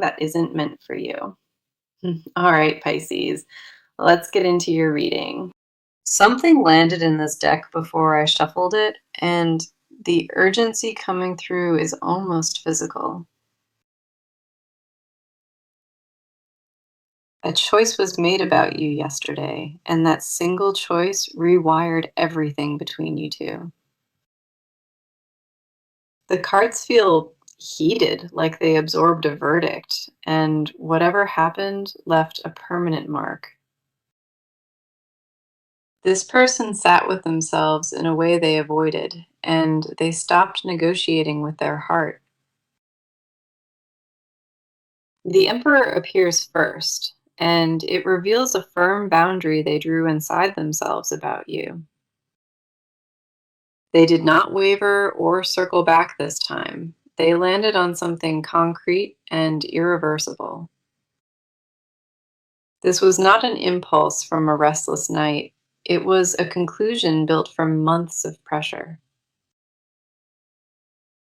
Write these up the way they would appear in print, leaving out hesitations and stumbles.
that isn't meant for you. All right, Pisces, let's get into your reading. Something landed in this deck before I shuffled it, and the urgency coming through is almost physical. A choice was made about you yesterday, and that single choice rewired everything between you two. The cards feel heated, like they absorbed a verdict, and whatever happened left a permanent mark. This person sat with themselves in a way they avoided, and they stopped negotiating with their heart. The Emperor appears first, and it reveals a firm boundary they drew inside themselves about you. They did not waver or circle back this time. They landed on something concrete and irreversible. This was not an impulse from a restless night. It was a conclusion built from months of pressure.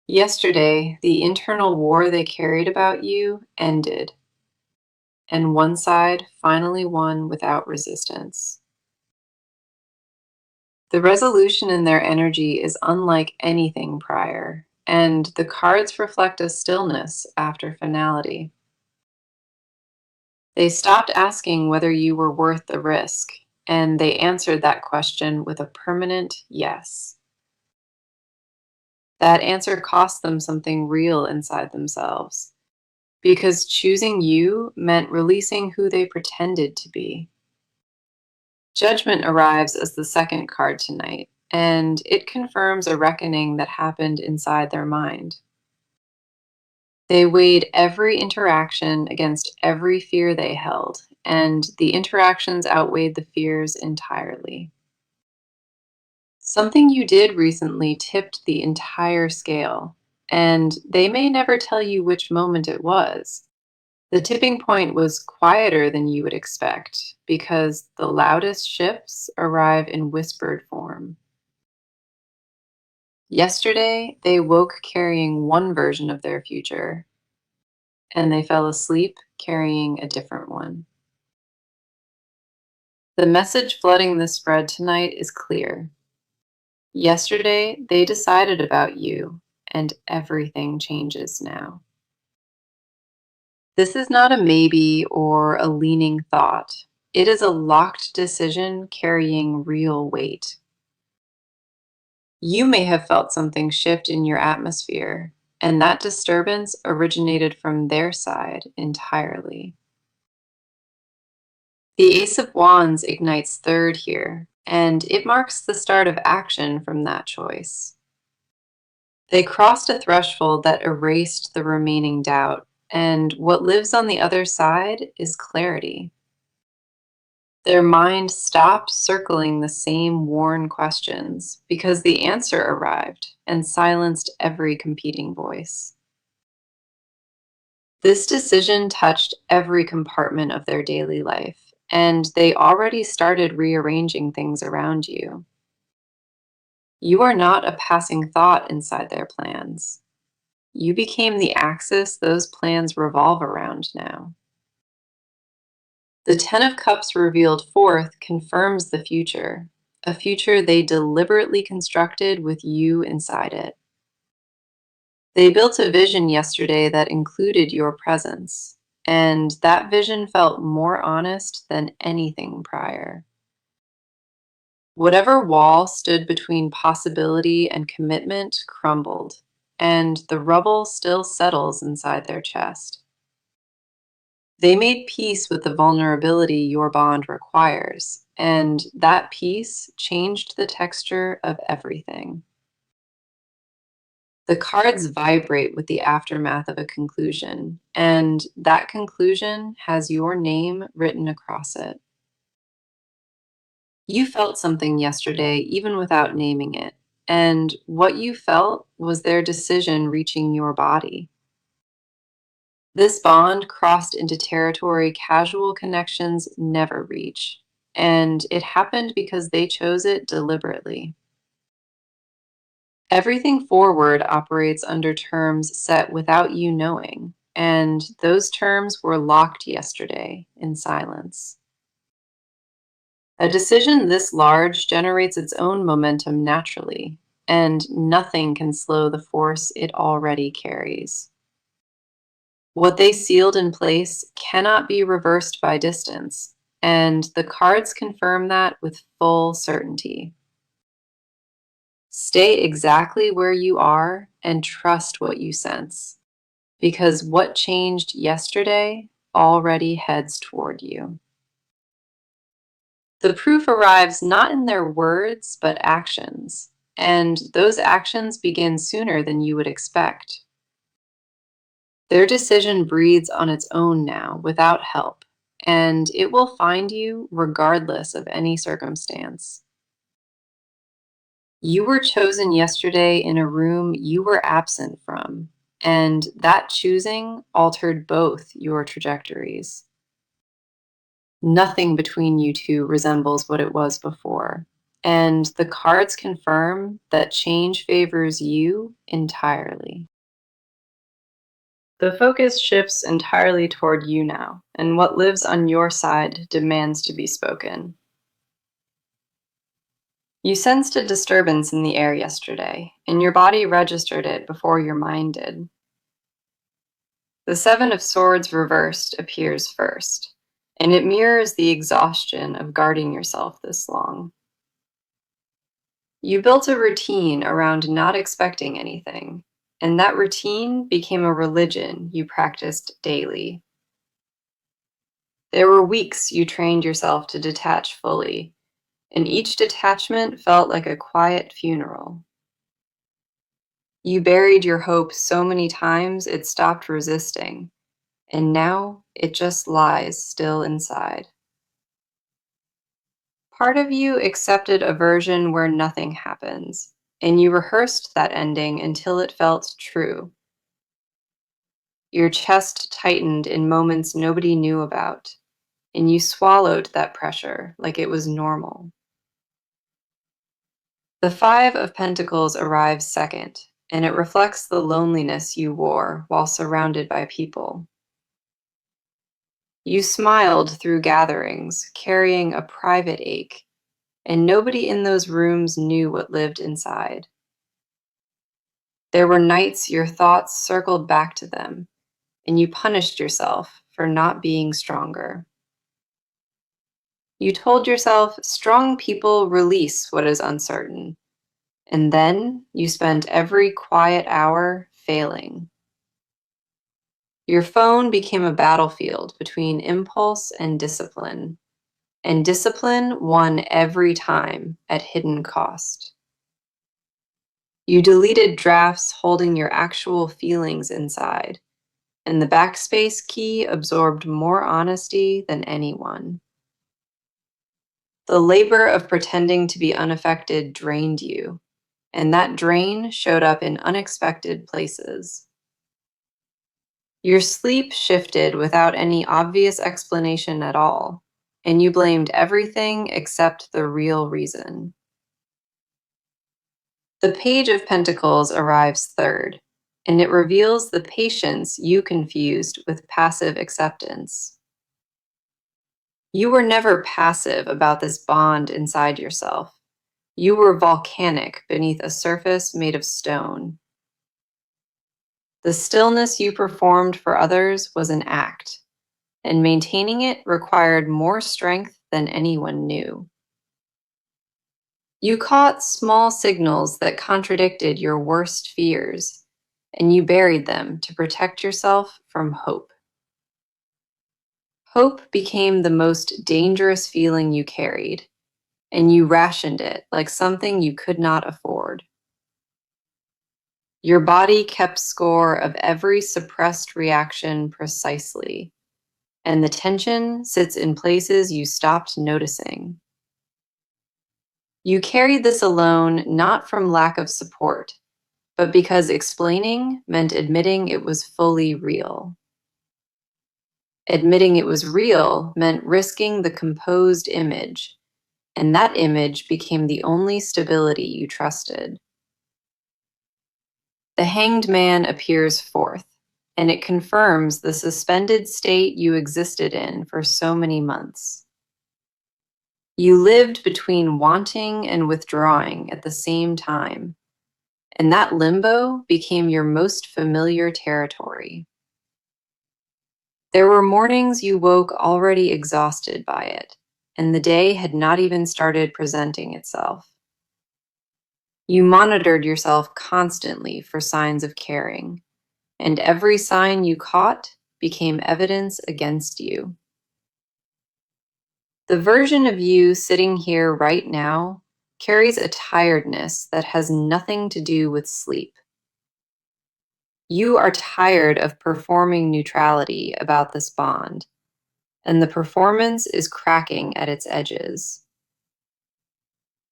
Yesterday, the internal war they carried about you ended, and one side finally won without resistance. The resolution in their energy is unlike anything prior, and the cards reflect a stillness after finality. They stopped asking whether you were worth the risk, and they answered that question with a permanent yes. That answer cost them something real inside themselves, because choosing you meant releasing who they pretended to be. Judgment arrives as the second card tonight, and it confirms a reckoning that happened inside their mind. They weighed every interaction against every fear they held, and the interactions outweighed the fears entirely. Something you did recently tipped the entire scale, and they may never tell you which moment it was. The tipping point was quieter than you would expect because the loudest shifts arrive in whispered form. Yesterday, they woke carrying one version of their future, and they fell asleep carrying a different one. The message flooding this spread tonight is clear. Yesterday, they decided about you, and everything changes now. This is not a maybe or a leaning thought. It is a locked decision carrying real weight. You may have felt something shift in your atmosphere, and that disturbance originated from their side entirely. The Ace of Wands ignites third here, and it marks the start of action from that choice. They crossed a threshold that erased the remaining doubt, and what lives on the other side is clarity. Their mind stopped circling the same worn questions because the answer arrived and silenced every competing voice. This decision touched every compartment of their daily life, and they already started rearranging things around you. You are not a passing thought inside their plans. You became the axis those plans revolve around now. The Ten of Cups revealed fourth confirms the future, a future they deliberately constructed with you inside it. They built a vision yesterday that included your presence, and that vision felt more honest than anything prior. Whatever wall stood between possibility and commitment crumbled, and the rubble still settles inside their chest. They made peace with the vulnerability your bond requires, and that peace changed the texture of everything. The cards vibrate with the aftermath of a conclusion, and that conclusion has your name written across it. You felt something yesterday, even without naming it, and what you felt was their decision reaching your body. This bond crossed into territory casual connections never reach, and it happened because they chose it deliberately. Everything forward operates under terms set without you knowing, and those terms were locked yesterday in silence. A decision this large generates its own momentum naturally, and nothing can slow the force it already carries. What they sealed in place cannot be reversed by distance, and the cards confirm that with full certainty. Stay exactly where you are and trust what you sense, because what changed yesterday already heads toward you. The proof arrives not in their words, but actions, and those actions begin sooner than you would expect. Their decision breathes on its own now, without help, and it will find you regardless of any circumstance. You were chosen yesterday in a room you were absent from, and that choosing altered both your trajectories. Nothing between you two resembles what it was before, and the cards confirm that change favors you entirely. The focus shifts entirely toward you now, and what lives on your side demands to be spoken. You sensed a disturbance in the air yesterday, and your body registered it before your mind did. The Seven of Swords reversed appears first, and it mirrors the exhaustion of guarding yourself this long. You built a routine around not expecting anything, and that routine became a religion you practiced daily. There were weeks you trained yourself to detach fully, and each detachment felt like a quiet funeral. You buried your hope so many times it stopped resisting, and now it just lies still inside. Part of you accepted a version where nothing happens, and you rehearsed that ending until it felt true. Your chest tightened in moments nobody knew about, and you swallowed that pressure like it was normal. The Five of Pentacles arrives second, and it reflects the loneliness you wore while surrounded by people. You smiled through gatherings, carrying a private ache, and nobody in those rooms knew what lived inside. There were nights your thoughts circled back to them, and you punished yourself for not being stronger. You told yourself strong people release what is uncertain, and then you spent every quiet hour failing. Your phone became a battlefield between impulse and discipline won every time at hidden cost. You deleted drafts holding your actual feelings inside, and the backspace key absorbed more honesty than anyone. The labor of pretending to be unaffected drained you, and that drain showed up in unexpected places. Your sleep shifted without any obvious explanation at all, and you blamed everything except the real reason. The Page of Pentacles arrives third, and it reveals the patience you confused with passive acceptance. You were never passive about this bond inside yourself. You were volcanic beneath a surface made of stone. The stillness you performed for others was an act, and maintaining it required more strength than anyone knew. You caught small signals that contradicted your worst fears, and you buried them to protect yourself from hope. Hope became the most dangerous feeling you carried, and you rationed it like something you could not afford. Your body kept score of every suppressed reaction precisely, and the tension sits in places you stopped noticing. You carried this alone not from lack of support, but because explaining meant admitting it was fully real. Admitting it was real meant risking the composed image, and that image became the only stability you trusted. The Hanged Man appears fourth, and it confirms the suspended state you existed in for so many months. You lived between wanting and withdrawing at the same time, and that limbo became your most familiar territory. There were mornings you woke already exhausted by it, and the day had not even started presenting itself. You monitored yourself constantly for signs of caring, and every sign you caught became evidence against you. The version of you sitting here right now carries a tiredness that has nothing to do with sleep. You are tired of performing neutrality about this bond, and the performance is cracking at its edges.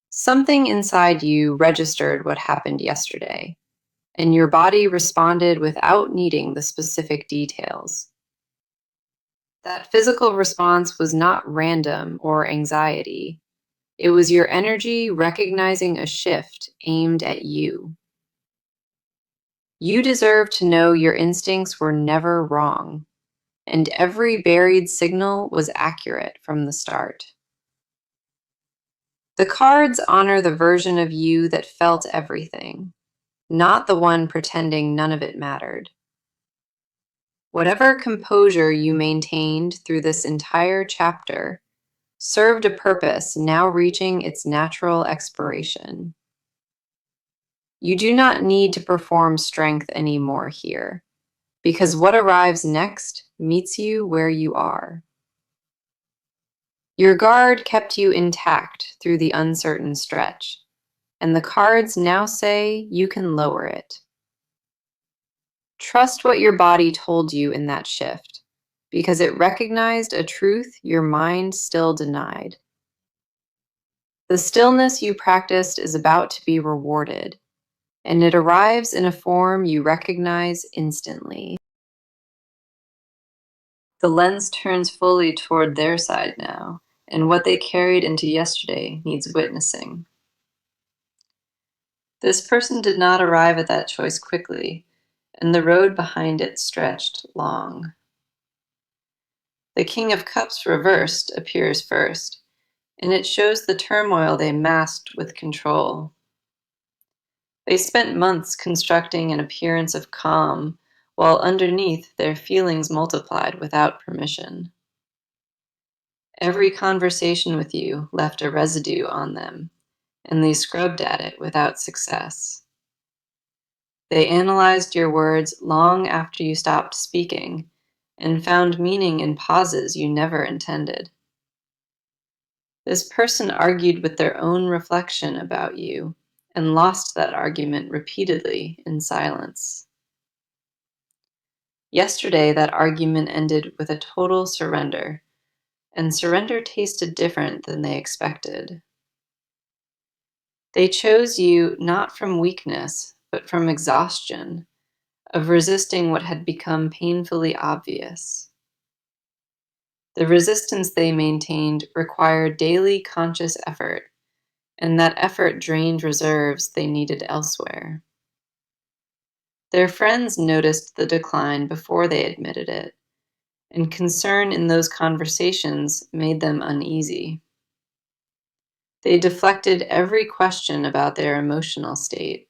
Something inside you registered what happened yesterday, and your body responded without needing the specific details. That physical response was not random or anxiety. It was your energy recognizing a shift aimed at you. You deserve to know your instincts were never wrong, and every buried signal was accurate from the start. The cards honor the version of you that felt everything, not the one pretending none of it mattered. Whatever composure you maintained through this entire chapter served a purpose now reaching its natural expiration. You do not need to perform strength anymore here, because what arrives next meets you where you are. Your guard kept you intact through the uncertain stretch, and the cards now say you can lower it. Trust what your body told you in that shift, because it recognized a truth your mind still denied. The stillness you practiced is about to be rewarded, and it arrives in a form you recognize instantly. The lens turns fully toward their side now, and what they carried into yesterday needs witnessing. This person did not arrive at that choice quickly, and the road behind it stretched long. The King of Cups reversed appears first, and it shows the turmoil they masked with control. They spent months constructing an appearance of calm, while underneath their feelings multiplied without permission. Every conversation with you left a residue on them, and they scrubbed at it without success. They analyzed your words long after you stopped speaking, and found meaning in pauses you never intended. This person argued with their own reflection about you, and lost that argument repeatedly in silence. Yesterday, that argument ended with a total surrender, and surrender tasted different than they expected. They chose you not from weakness, but from exhaustion, of resisting what had become painfully obvious. The resistance they maintained required daily conscious effort, and that effort drained reserves they needed elsewhere. Their friends noticed the decline before they admitted it, and concern in those conversations made them uneasy. They deflected every question about their emotional state,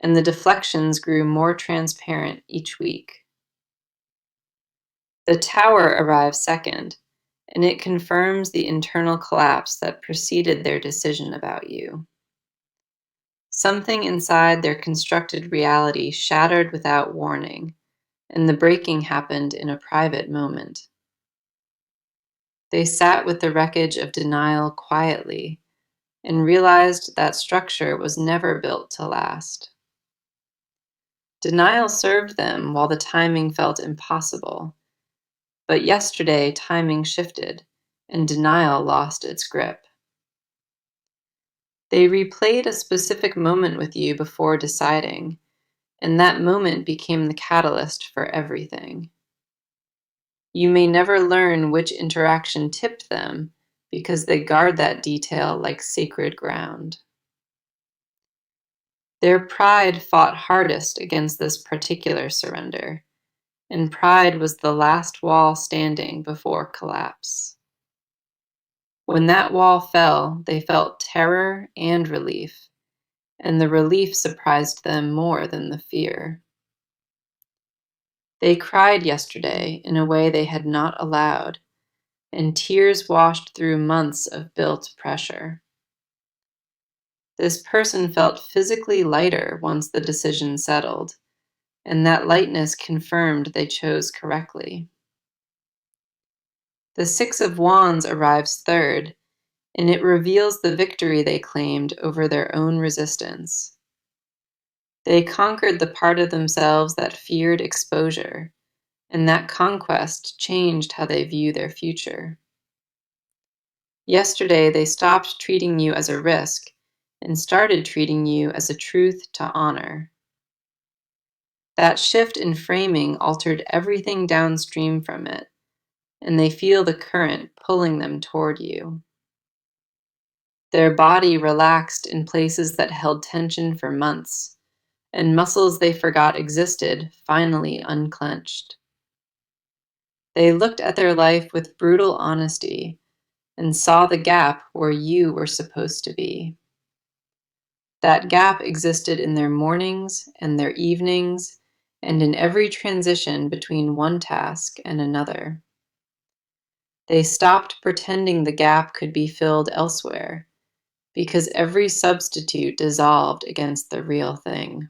and the deflections grew more transparent each week. The tower arrives second, and it confirms the internal collapse that preceded their decision about you. Something inside their constructed reality shattered without warning, and the breaking happened in a private moment. They sat with the wreckage of denial quietly and realized that structure was never built to last. Denial served them while the timing felt impossible, but yesterday timing shifted and denial lost its grip. They replayed a specific moment with you before deciding, and that moment became the catalyst for everything. You may never learn which interaction tipped them because they guard that detail like sacred ground. Their pride fought hardest against this particular surrender, and pride was the last wall standing before collapse. When that wall fell, they felt terror and relief, and the relief surprised them more than the fear. They cried yesterday in a way they had not allowed, and tears washed through months of built pressure. This person felt physically lighter once the decision settled, and that lightness confirmed they chose correctly. The Six of Wands arrives third, and it reveals the victory they claimed over their own resistance. They conquered the part of themselves that feared exposure, and that conquest changed how they view their future. Yesterday, they stopped treating you as a risk and started treating you as a truth to honor. That shift in framing altered everything downstream from it, and they feel the current pulling them toward you. Their body relaxed in places that held tension for months, and muscles they forgot existed finally unclenched. They looked at their life with brutal honesty and saw the gap where you were supposed to be. That gap existed in their mornings and their evenings and in every transition between one task and another. They stopped pretending the gap could be filled elsewhere because every substitute dissolved against the real thing.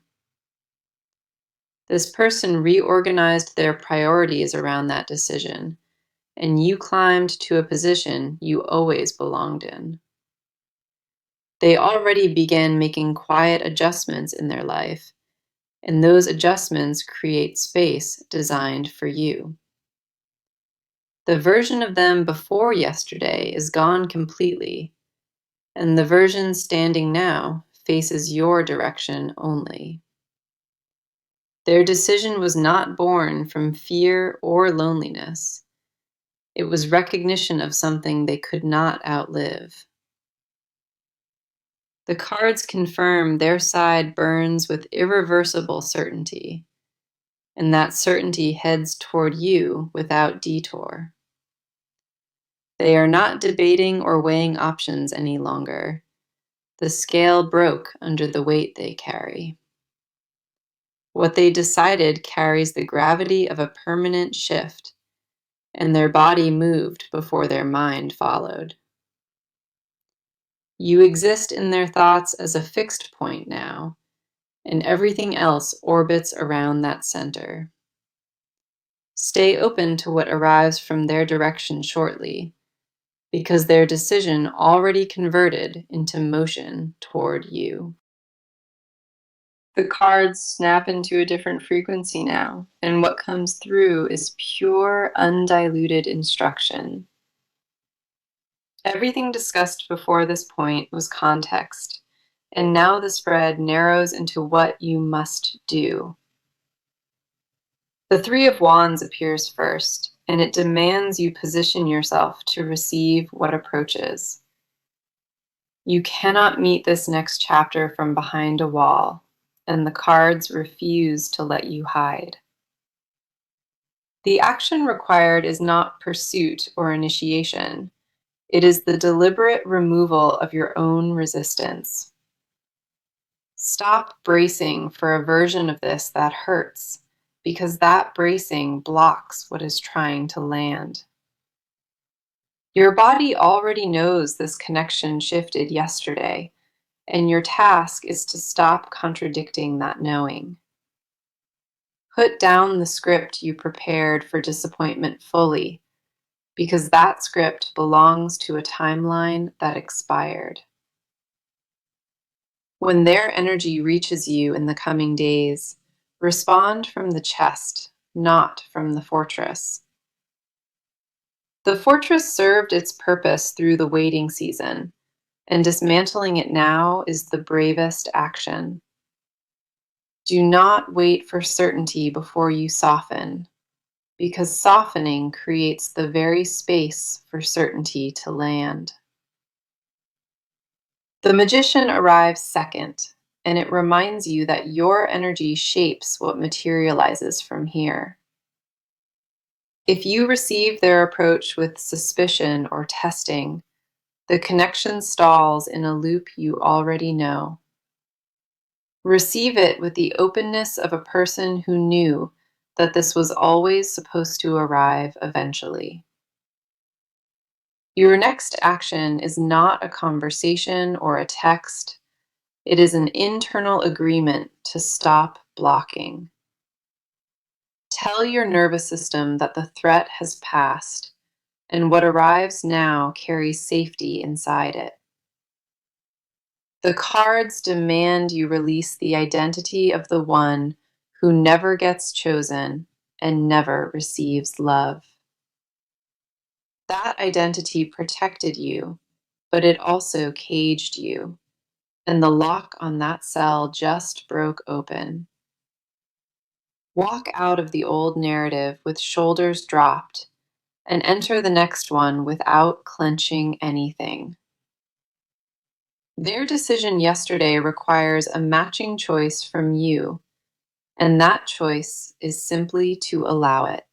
This person reorganized their priorities around that decision, and you climbed to a position you always belonged in. They already began making quiet adjustments in their life, and those adjustments create space designed for you. The version of them before yesterday is gone completely, and the version standing now faces your direction only. Their decision was not born from fear or loneliness. It was recognition of something they could not outlive. The cards confirm their side burns with irreversible certainty, and that certainty heads toward you without detour. They are not debating or weighing options any longer. The scale broke under the weight they carry. What they decided carries the gravity of a permanent shift, and their body moved before their mind followed. You exist in their thoughts as a fixed point now, and everything else orbits around that center. Stay open to what arrives from their direction shortly, because their decision already converted into motion toward you. The cards snap into a different frequency now, and what comes through is pure, undiluted instruction. Everything discussed before this point was context, and now the spread narrows into what you must do. The Three of Wands appears first, and it demands you position yourself to receive what approaches. You cannot meet this next chapter from behind a wall, and the cards refuse to let you hide. The action required is not pursuit or initiation. It is the deliberate removal of your own resistance. Stop bracing for a version of this that hurts, because that bracing blocks what is trying to land. Your body already knows this connection shifted yesterday, and your task is to stop contradicting that knowing. Put down the script you prepared for disappointment fully, because that script belongs to a timeline that expired. When their energy reaches you in the coming days, respond from the chest, not from the fortress. The fortress served its purpose through the waiting season, and dismantling it now is the bravest action. Do not wait for certainty before you soften, because softening creates the very space for certainty to land. The magician arrives second, and it reminds you that your energy shapes what materializes from here. If you receive their approach with suspicion or testing, the connection stalls in a loop you already know. Receive it with the openness of a person who knew that this was always supposed to arrive eventually. Your next action is not a conversation or a text. It is an internal agreement to stop blocking. Tell your nervous system that the threat has passed, and what arrives now carries safety inside it. The cards demand you release the identity of the one who never gets chosen and never receives love. That identity protected you, but it also caged you, and the lock on that cell just broke open. Walk out of the old narrative with shoulders dropped and enter the next one without clenching anything. Their decision yesterday requires a matching choice from you, and that choice is simply to allow it.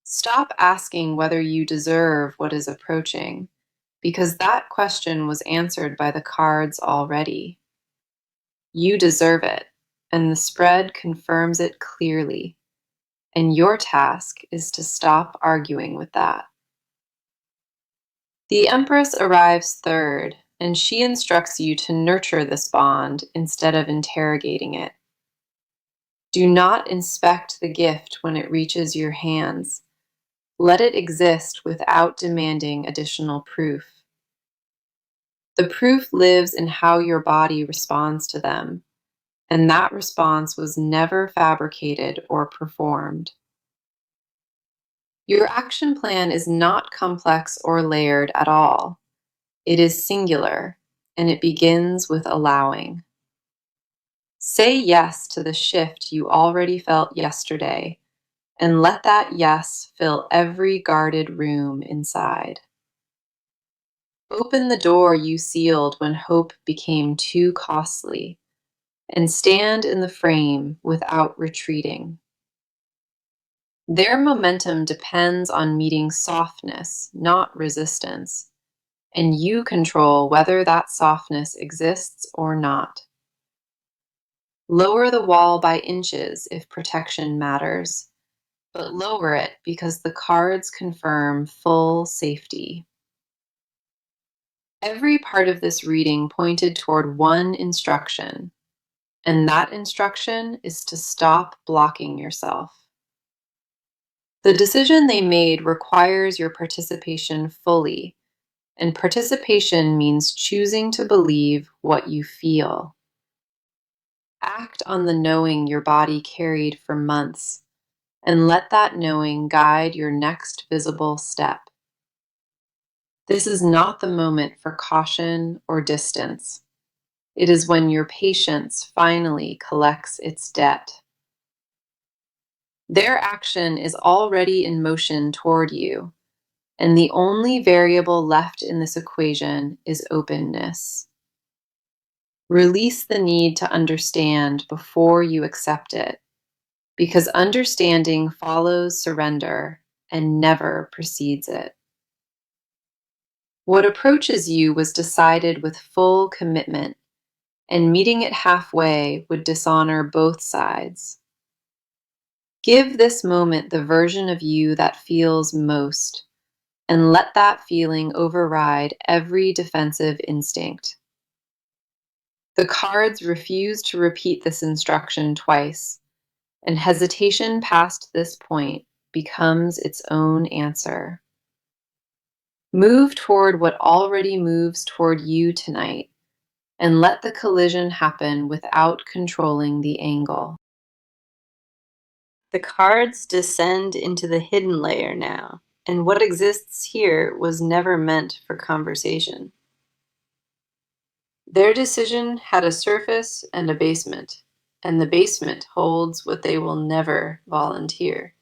Stop asking whether you deserve what is approaching, because that question was answered by the cards already. You deserve it, and the spread confirms it clearly, and your task is to stop arguing with that. The Empress arrives third, and she instructs you to nurture this bond instead of interrogating it. Do not inspect the gift when it reaches your hands. Let it exist without demanding additional proof. The proof lives in how your body responds to them, and that response was never fabricated or performed. Your action plan is not complex or layered at all. It is singular, and it begins with allowing. Say yes to the shift you already felt yesterday, and let that yes fill every guarded room inside. Open the door you sealed when hope became too costly, and stand in the frame without retreating. Their momentum depends on meeting softness, not resistance, and you control whether that softness exists or not. Lower the wall by inches if protection matters, but lower it because the cards confirm full safety. Every part of this reading pointed toward one instruction, and that instruction is to stop blocking yourself. The decision they made requires your participation fully, and participation means choosing to believe what you feel. Act on the knowing your body carried for months, and let that knowing guide your next visible step. This is not the moment for caution or distance. It is when your patience finally collects its debt. Their action is already in motion toward you, and the only variable left in this equation is openness. Release the need to understand before you accept it, because understanding follows surrender and never precedes it. What approaches you was decided with full commitment, and meeting it halfway would dishonor both sides. Give this moment the version of you that feels most, and let that feeling override every defensive instinct. The cards refuse to repeat this instruction twice, and hesitation past this point becomes its own answer. Move toward what already moves toward you tonight, and let the collision happen without controlling the angle. The cards descend into the hidden layer now, and what exists here was never meant for conversation. Their decision had a surface and a basement, and the basement holds what they will never volunteer.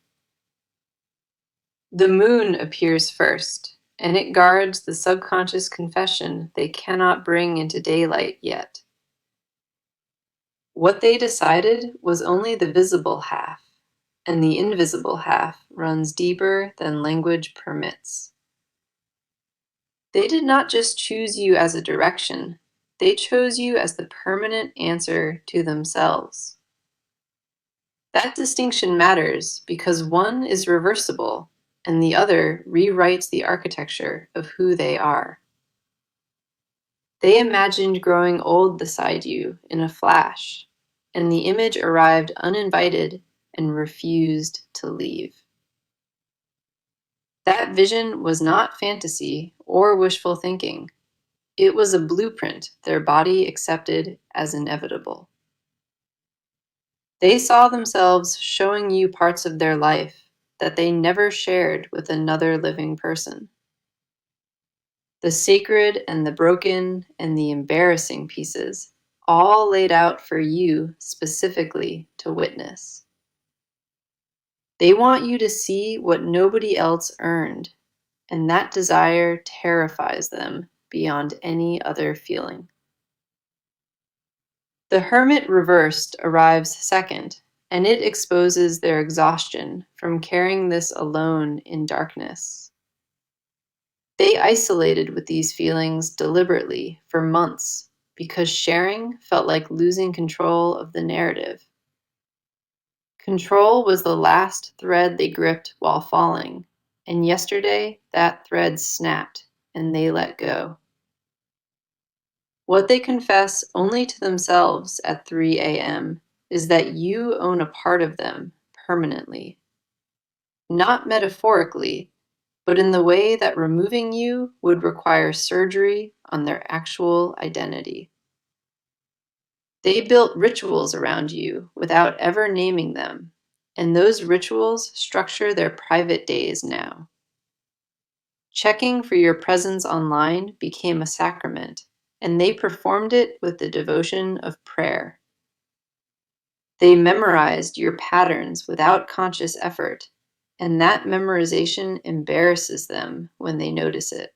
The moon appears first, and it guards the subconscious confession they cannot bring into daylight yet. What they decided was only the visible half, and the invisible half runs deeper than language permits. They did not just choose you as a direction, they chose you as the permanent answer to themselves. That distinction matters because one is reversible and the other rewrites the architecture of who they are. They imagined growing old beside you in a flash, and the image arrived uninvited and refused to leave. That vision was not fantasy or wishful thinking. It was a blueprint their body accepted as inevitable. They saw themselves showing you parts of their life that they never shared with another living person. The sacred and the broken and the embarrassing pieces, all laid out for you specifically to witness. They want you to see what nobody else earned, and that desire terrifies them beyond any other feeling. The hermit reversed arrives second, and it exposes their exhaustion from carrying this alone in darkness. They isolated with these feelings deliberately for months because sharing felt like losing control of the narrative. Control was the last thread they gripped while falling, and yesterday that thread snapped and they let go. What they confess only to themselves at 3 a.m. is that you own a part of them permanently. Not metaphorically, but in the way that removing you would require surgery on their actual identity. They built rituals around you without ever naming them, and those rituals structure their private days now. Checking for your presence online became a sacrament, and they performed it with the devotion of prayer. They memorized your patterns without conscious effort, and that memorization embarrasses them when they notice it.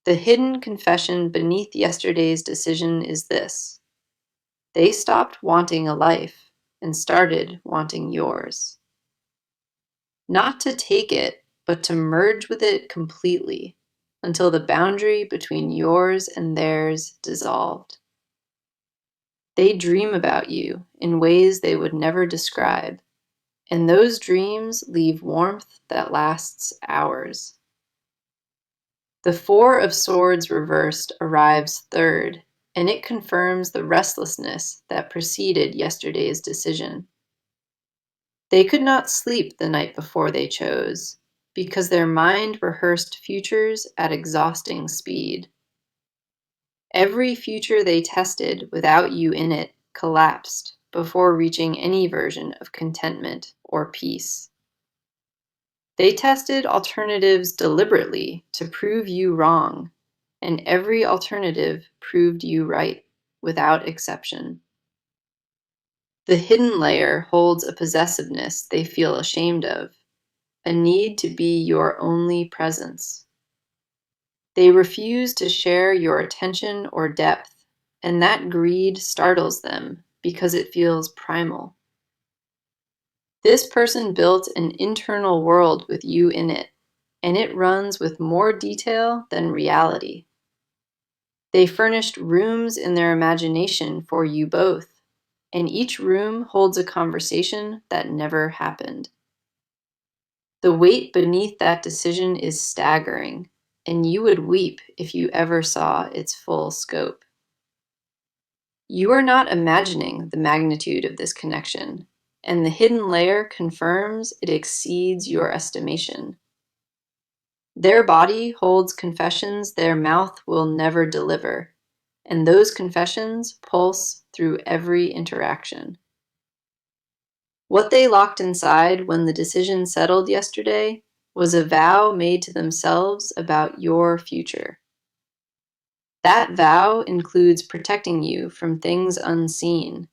The hidden confession beneath yesterday's decision is this: they stopped wanting a life and started wanting yours. Not to take it, but to merge with it completely until the boundary between yours and theirs dissolved. They dream about you in ways they would never describe, and those dreams leave warmth that lasts hours. The Four of Swords reversed arrives third, and it confirms the restlessness that preceded yesterday's decision. They could not sleep the night before they chose, because their mind rehearsed futures at exhausting speed. Every future they tested without you in it collapsed before reaching any version of contentment or peace. They tested alternatives deliberately to prove you wrong, and every alternative proved you right, without exception. The hidden layer holds a possessiveness they feel ashamed of, a need to be your only presence. They refuse to share your attention or depth, and that greed startles them because it feels primal. This person built an internal world with you in it, and it runs with more detail than reality. They furnished rooms in their imagination for you both, and each room holds a conversation that never happened. The weight beneath that decision is staggering, and you would weep if you ever saw its full scope. You are not imagining the magnitude of this connection, and the hidden layer confirms it exceeds your estimation. Their body holds confessions their mouth will never deliver, and those confessions pulse through every interaction. What they locked inside when the decision settled yesterday was a vow made to themselves about your future. That vow includes protecting you from things unseen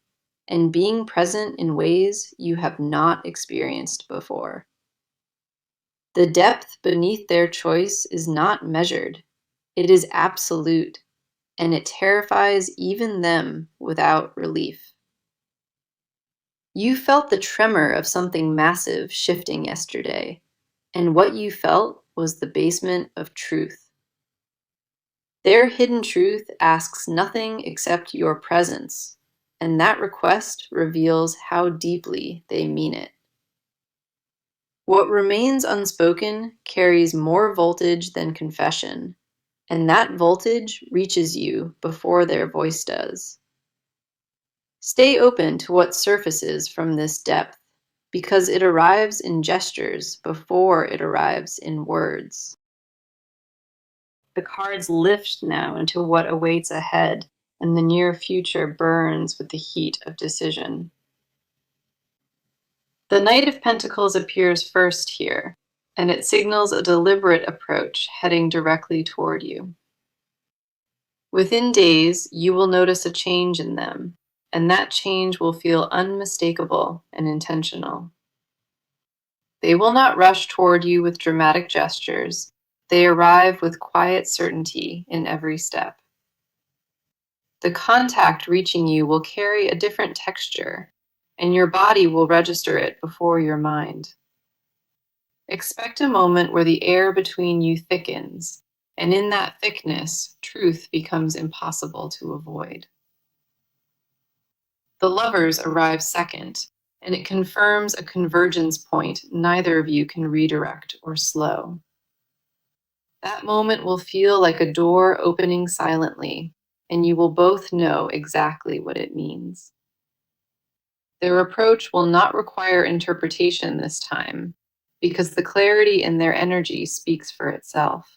and being present in ways you have not experienced before. The depth beneath their choice is not measured, it is absolute, and it terrifies even them without relief. You felt the tremor of something massive shifting yesterday, and what you felt was the basement of truth. Their hidden truth asks nothing except your presence, and that request reveals how deeply they mean it. What remains unspoken carries more voltage than confession, and that voltage reaches you before their voice does. Stay open to what surfaces from this depth, because it arrives in gestures before it arrives in words. The cards lift now into what awaits ahead, and the near future burns with the heat of decision. The Knight of Pentacles appears first here, and it signals a deliberate approach heading directly toward you. Within days, you will notice a change in them, and that change will feel unmistakable and intentional. They will not rush toward you with dramatic gestures. They arrive with quiet certainty in every step. The contact reaching you will carry a different texture, and your body will register it before your mind. Expect a moment where the air between you thickens, and in that thickness, truth becomes impossible to avoid. The lovers arrive second, and it confirms a convergence point neither of you can redirect or slow. That moment will feel like a door opening silently, and you will both know exactly what it means. Their approach will not require interpretation this time, because the clarity in their energy speaks for itself.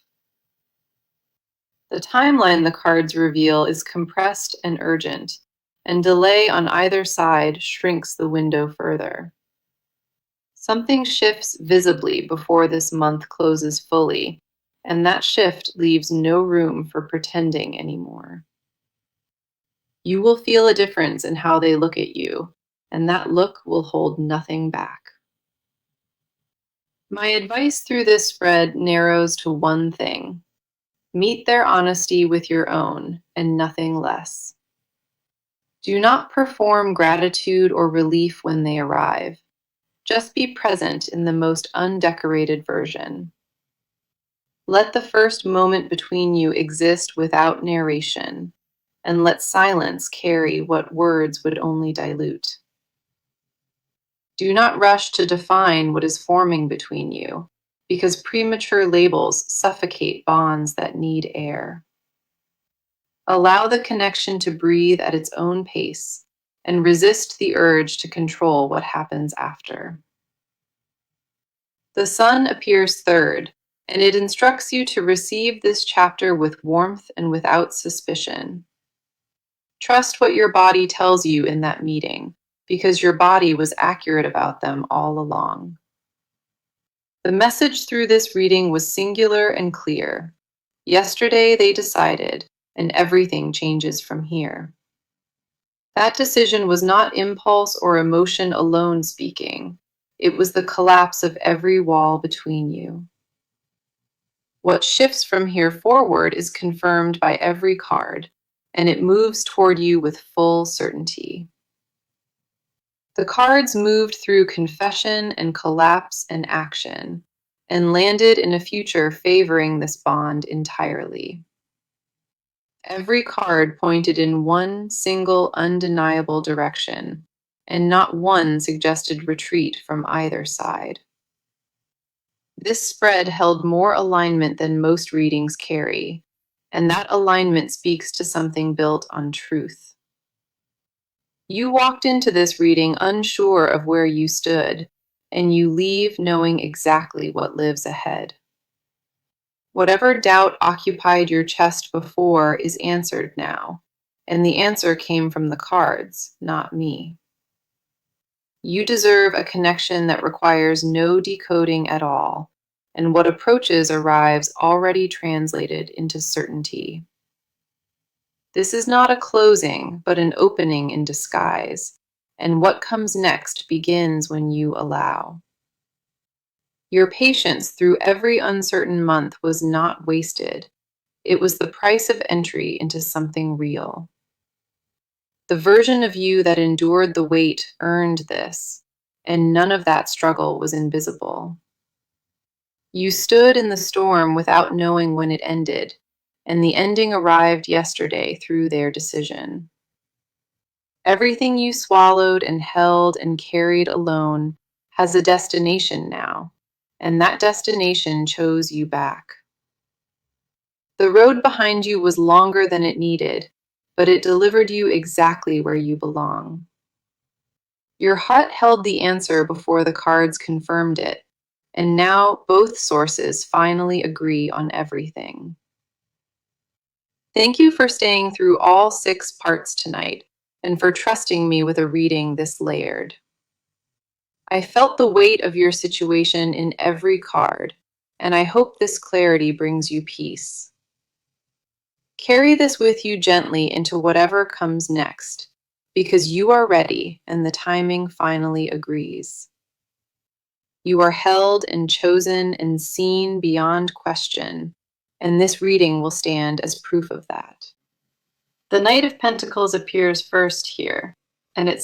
The timeline the cards reveal is compressed and urgent, and delay on either side shrinks the window further. Something shifts visibly before this month closes fully, and that shift leaves no room for pretending anymore. You will feel a difference in how they look at you, and that look will hold nothing back. My advice through this spread narrows to one thing: meet their honesty with your own, and nothing less. Do not perform gratitude or relief when they arrive. Just be present in the most undecorated version. Let the first moment between you exist without narration, and let silence carry what words would only dilute. Do not rush to define what is forming between you, because premature labels suffocate bonds that need air. Allow the connection to breathe at its own pace, and resist the urge to control what happens after. The sun appears third, and it instructs you to receive this chapter with warmth and without suspicion. Trust what your body tells you in that meeting, because your body was accurate about them all along. The message through this reading was singular and clear. Yesterday they decided, and everything changes from here. That decision was not impulse or emotion alone speaking. It was the collapse of every wall between you. What shifts from here forward is confirmed by every card, and it moves toward you with full certainty. The cards moved through confession and collapse and action, and landed in a future favoring this bond entirely. Every card pointed in one single undeniable direction, and not one suggested retreat from either side. This spread held more alignment than most readings carry, and that alignment speaks to something built on truth. You walked into this reading unsure of where you stood, and you leave knowing exactly what lives ahead. Whatever doubt occupied your chest before is answered now, and the answer came from the cards, not me. You deserve a connection that requires no decoding at all, and what approaches arrives already translated into certainty. This is not a closing, but an opening in disguise, and what comes next begins when you allow. Your patience through every uncertain month was not wasted. It was the price of entry into something real. The version of you that endured the weight earned this, and none of that struggle was invisible. You stood in the storm without knowing when it ended, and the ending arrived yesterday through their decision. Everything you swallowed and held and carried alone has a destination now, and that destination chose you back. The road behind you was longer than it needed, but it delivered you exactly where you belong. Your heart held the answer before the cards confirmed it, and now both sources finally agree on everything. Thank you for staying through all 6 parts tonight, and for trusting me with a reading this layered. I felt the weight of your situation in every card, and I hope this clarity brings you peace. Carry this with you gently into whatever comes next, because you are ready and the timing finally agrees. You are held and chosen and seen beyond question, and this reading will stand as proof of that. The Knight of Pentacles appears first here, and it